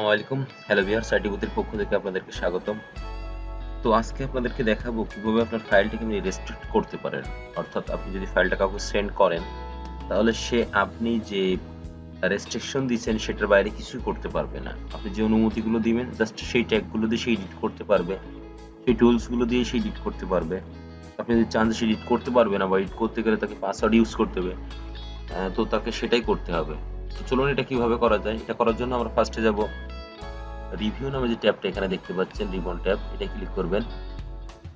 আসসালামু আলাইকুম। Hello viewers, IT বুথের পক্ষ থেকে আপনাদেরকে স্বাগতম। তো আজকে আপনাদেরকে দেখাবো কিভাবে আপনার ফাইলটিকে আপনি রেস্ট্রিক্ট করতে পারেন। অর্থাৎ আপনি যদি ফাইলটা কাউকে সেন্ড করেন, তাহলে সে আপনি যে রেস্ট্রিকশন দিয়েছেন সেটার বাইরে কিছুই করতে পারবে না। আপনি যে অনুমতিগুলো দিবেন জাস্ট সেই ট্যাগগুলো দিয়ে সে এডিট করতে পারবে, সেই টুলসগুলো দিয়ে সে এডিট করতে পারবে। আপনি যদি চান যে সে এডিট করতে পারবে না বা এডিট করতে গেলে তাকে পাসওয়ার্ড ইউজ করতে হবে, তো তাকে সেটাই করতে হবে। তো চলুন এটা কিভাবে করা যায়। এটা করার জন্য আমরা ফার্স্টে যাব রিভিউ নামে যে ট্যাবটা এখানে দেখতে পাচ্ছেন, রিবন ট্যাব, এটা ক্লিক করবেন।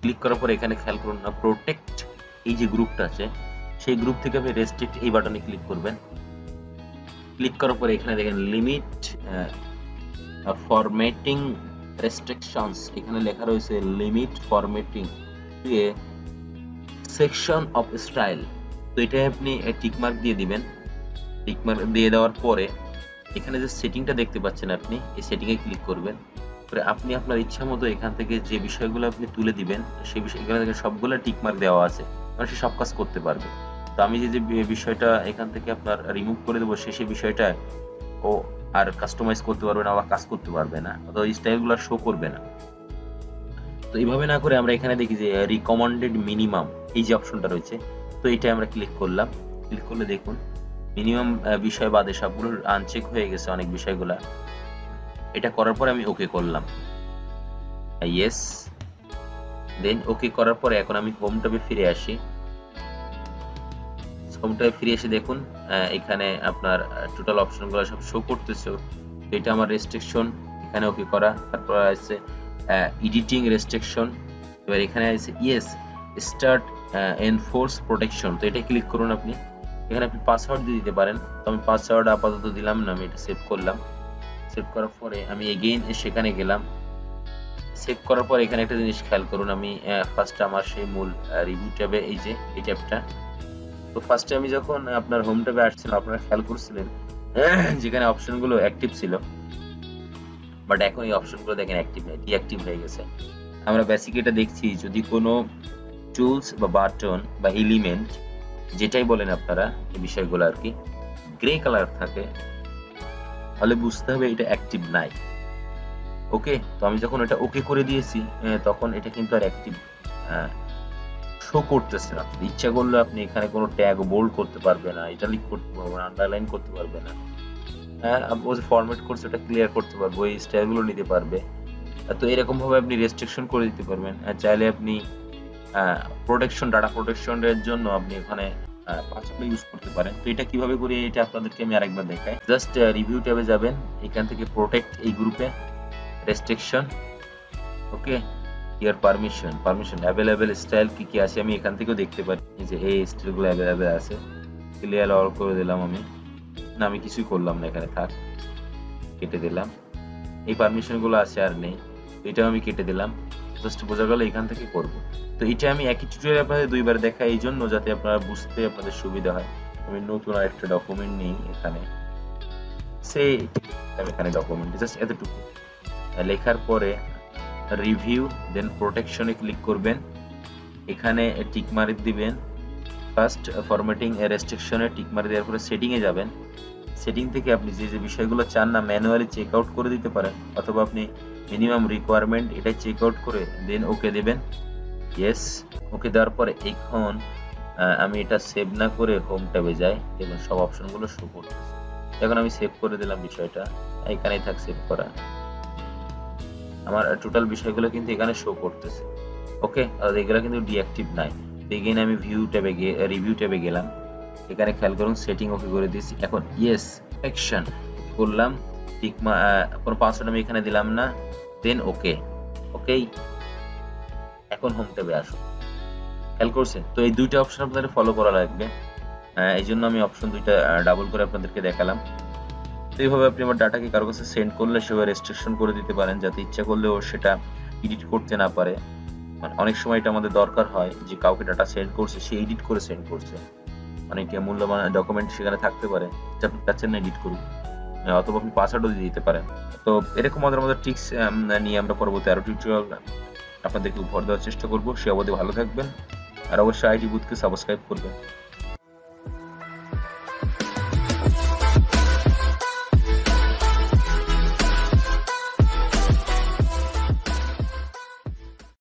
ক্লিক করার পর এখানে খেয়াল করুন না প্রোটেক্ট এই যে গ্রুপটা আছে, সেই গ্রুপ থেকে আপনি রেস্ট্রিক্ট এই বাটনে ক্লিক করবেন। ক্লিক করার পর এখানে দেখেন লিমিট ফরম্যাটিং রেস্ট্রিকশনস, এখানে লেখা রয়েছে limit formatting A section of style. তো এটা আপনি টিক মার্ক দিয়ে দিবেন। টিক মার্ক দিয়ে দেওয়ার পরে এখানে যে সেটিংটা দেখতে পাচ্ছেন, আপনি এই সেটিং এ ক্লিক করবেন। পরে আপনি আপনার ইচ্ছা মতো এখান থেকে যে বিষয়গুলো আপনি তুলে দিবেন, সেই বিষয় এখানে থেকে সবগুলো টিক মার্ক দেওয়া আছে, মানে সে সব কাজ করতে পারবে। তো আমি যে বিষয়টা এখান থেকে আপনার রিমুভ করে দেবো, সেই বিষয়টা ও আর কাস্টমাইজ করতে পারবে না বা কাজ করতে পারবে না, অথবা স্টাইলগুলো শো করবে না। তো এইভাবে না করে আমরা এখানে দেখি যে রিকমেন্ডেড মিনিমাম এই যে অপশনটা রয়েছে, তো এটা আমরা ক্লিক করলাম। ক্লিক করলে দেখুন মিনিমাম বিষয় বাদে সবগুলো আনচেক হয়ে গেছে অনেক বিষয়গুলা। এটা করার পরে আমি ওকে করলাম, ইয়েস। দেন ওকে করার পরে এখন আমি হোম ট্যাবে ফিরে আসি। হোম ট্যাবে ফিরে এসে দেখুন এখানে আপনার টোটাল অপশনগুলো সব শো করতেছে। এটা আমার রেস্ট্রিকশন, এখানে ওকে করা। তারপর আছে এডিটিং রেস্ট্রিকশন। এবার এখানে আছে ইয়েস স্টার্ট এনফোর্স প্রোটেকশন, তো এটা ক্লিক করুন। আপনি এখানে আপনি পাসওয়ার্ড দিয়ে দিতে পারেন। তো আমি পাসওয়ার্ড আপাতত দিলাম না, আমি এটা সেভ করলাম। সেভ করার পরে আমি এগেইন সেখানে গেলাম। সেভ করার পর এখানে একটা জিনিস খেয়াল করুন, আমি ফার্স্ট আমার সেই মূল রিভিউ ট্যাবে এই যে এই ট্যাবটা, তো ফার্স্টে আমি যখন আপনার হোম ট্যাবে আসছিলাম আপনারা খেয়াল করছিলেন যেখানে অপশনগুলো অ্যাক্টিভ ছিল, বাট এখন এই অপশনগুলো দেখেন অ্যাক্টিভ নেই, ডিঅ্যাক্টিভ হয়ে গেছে। আমরা বেসিক এটা দেখছি যদি কোনো টুলস বা বাটন বা এলিমেন্ট যেটাই বলেন আপনারা এই বিষয়গুলো আর কি গ্রে কালার থাকে, তাহলে বুঝতে হবে এটা অ্যাক্টিভ নাই। ওকে, তো আমি যখন এটা ওকে করে দিয়েছি তখন এটা কিন্তু আর অ্যাক্টিভ শো করতেছে না। ইচ্ছা করলে আপনি এখানে কোনো ট্যাগ বোল্ড করতে পারবে না, ইটালিক করতে পারবে না, আন্ডারলাইন করতে পারবে না। হ্যাঁ, ও যে ফরম্যাট করছে ওটা ক্লিয়ার করতে পারবে, ওই স্টাইলগুলো নিতে পারবে। তো এরকম ভাবে আপনি রেস্ট্রিকশন করে দিতে পারবেন। চাইলে আপনি প্রোটেকশন, ডাটা প্রোটেকশনের জন্য আপনি এখানে পাসওয়ার্ড ইউজ করতে পারেন। তো এটা কিভাবে করি এটা আপনাদেরকে আমি আরেকবার দেখাই। জাস্ট রিভিউ ট্যাবে যাবেন, এখান থেকে প্রোটেক্ট এই গ্রুপে রেস্ট্রিকশন, ওকে, ইয়ার পারমিশন অ্যাভেলেবেল স্টাইল কি কি আছে আমি এখান থেকেও দেখতে পারি যে এই স্টাইলগুলো অ্যাভেলেবেল আছে। ক্লিয়ার অল করে দিলাম আমি, না আমি কিছুই করলাম না, এখানে থাক, কেটে দিলাম। এই পারমিশনগুলো আছে আর নেই, এটাও আমি কেটে দিলাম। জাস্ট বোঝা গেল এখান থেকে করব। তো এটা আমি একই টিউটোরিয়ালে আপনাদের দুইবার দেখাই এই জন্য যাতে আপনারা বুঝতে আপনাদের সুবিধা হয়। আমি নতুন আর একটা ডকুমেন্ট নিই, এখানে সেই আমি এখানে ডকুমেন্ট জাস্ট এতটুকু লেখার পরে রিভিউ দেন প্রোটেকশনে ক্লিক করবেন। এখানে টিক মার্ক দিবেন। ফার্স্ট ফরম্যাটিং রেস্ট্রিকশনে টিক মার্ক দেওয়ার পরে সেটিং এ যাবেন। সেটিং থেকে আপনি যে যে বিষয়গুলো চান না ম্যানুয়ালি চেক আউট করে দিতে পারেন, অথবা আপনি মিনিমাম রিকোয়ারমেন্ট এটা চেক আউট করে দেন ওকে দেবেন। ইয়েস, ওকে দেওয়ার পরে এখন আমি এটা সেভ না করে হোম ট্যাবে যাই, দেখুন সব অপশনগুলো শো করতেছে। এখন আমি সেভ করে দিলাম বিষয়টা, এখানেই থাক সেভ করা। আমার টোটাল বিষয়গুলো কিন্তু এখানে শো করতেছে। ওকে, আর এগুলো কিন্তু ডিঅ্যাক্টিভ নাই। এগেইন আমি রিভিউ ট্যাবে গেলাম, এখানে খেয়াল করুন সেটিং ওকে করে দিয়েছি। এখন ইয়েস অ্যাকশন করলাম, ঠিক কোনো পাসওয়ার্ড আমি এখানে দিলাম না, দেন ওকে। ওকে, এখন হোম ট্যাবে আসুন। খেয়াল করছেন তো এই দুইটা অপশন আপনাদের ফলো করা লাগবে। এই জন্য আমি অপশন দুইটা ডাবল করে আপনাদেরকে দেখালাম। তো এইভাবে আপনি আমার ডাটাকে কারো কাছে সেন্ড করলে সেভাবে রেস্ট্রিকশন করে দিতে পারেন, যাতে ইচ্ছা করলেও সেটা এডিট করতে না পারে। মানে অনেক সময় এটা আমাদের দরকার হয় যে কাউকে ডাটা সেন্ড করছে, সে এডিট করে সেন্ড করছে, অনেকে মূল্যবান ডকুমেন্ট সেখানে থাকতে পারে যেটা আপনি চাচ্ছেন না এডিট করুন, অথবা আপনি পাসওয়ার্ডও দিয়ে দিতে পারেন। তো এরকম আমাদের টিপস নিয়ে আমরা পরবর্তী আরো টিউটোরিয়াল আপনাদেরকে উপহার দেওয়ার চেষ্টা করব। সে অবধি ভালো থাকবেন, আর অবশ্যই আইটি বুথকে সাবস্ক্রাইব করবেন।